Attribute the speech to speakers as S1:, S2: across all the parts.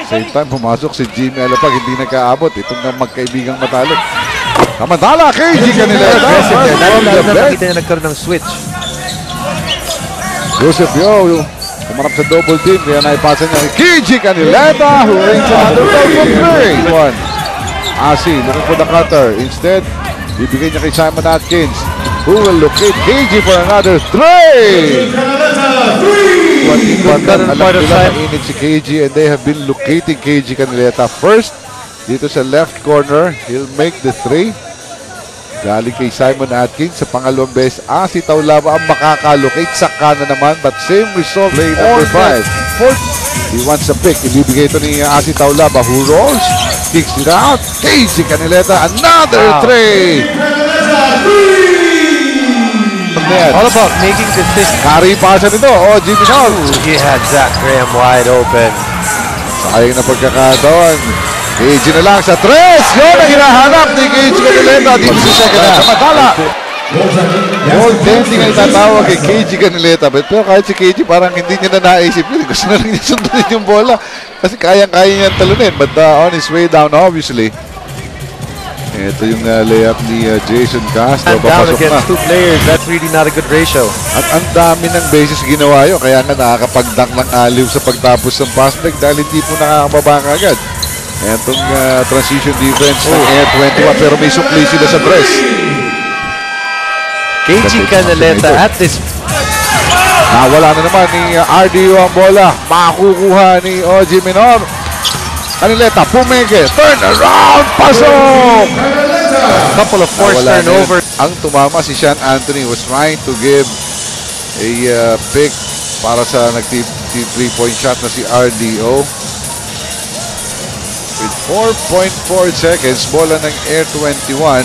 S1: Same time, pumasok si Jimmy Alapag, hindi nagkaabot. Itong magkaibigang matalik. Samantala, KG Canileta.
S2: Lalo na nakita niya nagkaroon ng switch.
S1: Joseph Yo, kumarap sa double team. Kaya naipasa niya ni KG Canileta, who rings another goal from 3. Asi, looking for the cutter. Instead, bibigay niya kay Simon Atkins, who will locate KG for another 3. Alam nila mainit si KG and they have been locating KG Canileta first. Dito sa left corner, he'll make the 3. Galing kay Simon Atkins sa pangalawang beses. Si Taulava ang makakalocate sa kanan naman, but same result. Play number 5. He wants a pick. Ibibigay ito ni si Taulava, who rolls, kicks it out. KG Canileta, another 3.
S2: All about making decisions.
S1: Carry pa siya nito. Jimmy Nol.
S2: He had Zach Graham wide open.
S1: Sayang na pagkakataon. KG na lang sa 3. Yun ang hinahanap ni KG Canileta dito sa second half. Samantala, goaltending ang itatawag kay KG Canileta. Pero kahit si KG parang hindi niya na naisip yun. Gusto na lang niya sundunin yung bola. Kasi kayang-kaya niya talunin. But on his way down, obviously. Ito yung layup ni Jason Castro.
S2: Down against 2 players, that's really not a good ratio.
S1: At ang dami ng bases ginawa yun. Kaya nga nakakapag-dunk ng aliw sa pagtapos ng pass break dahil hindi po nakakababa agad. Itong transition defense ng Air 21 pero may sukli sila sa press.
S2: KG Canileta at this.
S1: Wala na naman ni RDO ang bola. Makukuha ni OG Minor. Canileta, pumeke, turn around, pasok!
S2: Couple of forced turnovers.
S1: Ang tumama si Sean Anthony was trying to give a pick para sa nag-3-point shot na si RDO. With 4.4 seconds, bola ng Air 21.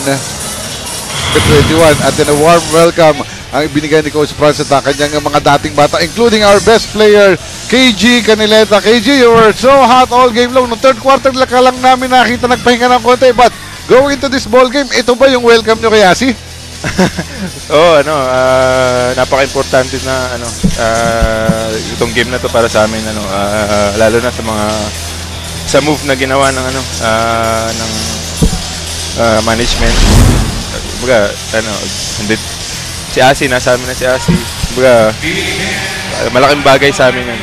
S1: At then a warm welcome ang ibinigay ni Coach Franz sa kanyang mga dating bata, including our best player, KG Canileta. KG, you were so hot all game long. No third quarter ka lang namin nakita nagpahinga ng konti. But going into this ball game, ito ba yung welcome nyo kay Asi?
S3: Napaka-importante na itong game na to para sa amin, lalo na sa move na ginawa ng ng management. Kumbaga, si Asi, nasa amin na si Asi. Kumbaga, malaking bagay sa amin yan.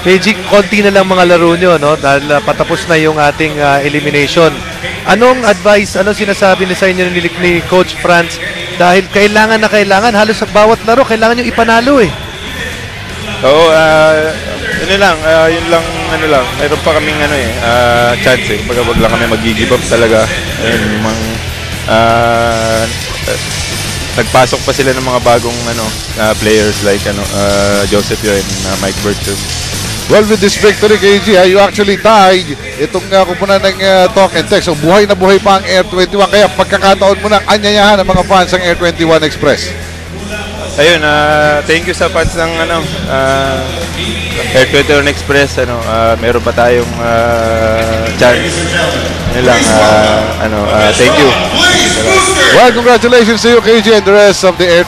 S2: KG, konti na lang mga laro nyo, no? Dahil patapos na yung ating elimination. Anong advice, anong sinasabi sa inyo ni Coach Franz? Dahil kailangan, halos sa bawat laro, kailangan nyo ipanalo eh.
S3: Oo, yun lang, mayroon pa kaming chance eh. Kumbaga, wag lang kami mag-give up talaga. Nagpasok pa sila ng mga bagong players like Joseph Yo and Mike Bertram.
S1: Well, with this victory, KG, you actually tied itong kupunan ng talk and text. So, buhay na buhay pa ang Air 21. Kaya pagkakataon mo na anyayahan ng mga fans ng Air 21 Express.
S3: Ayun, thank you sa fans ng Air 21 Express. Meron pa tayong chance. Thank you.
S1: Well, congratulations to you, KG, and the rest of the Air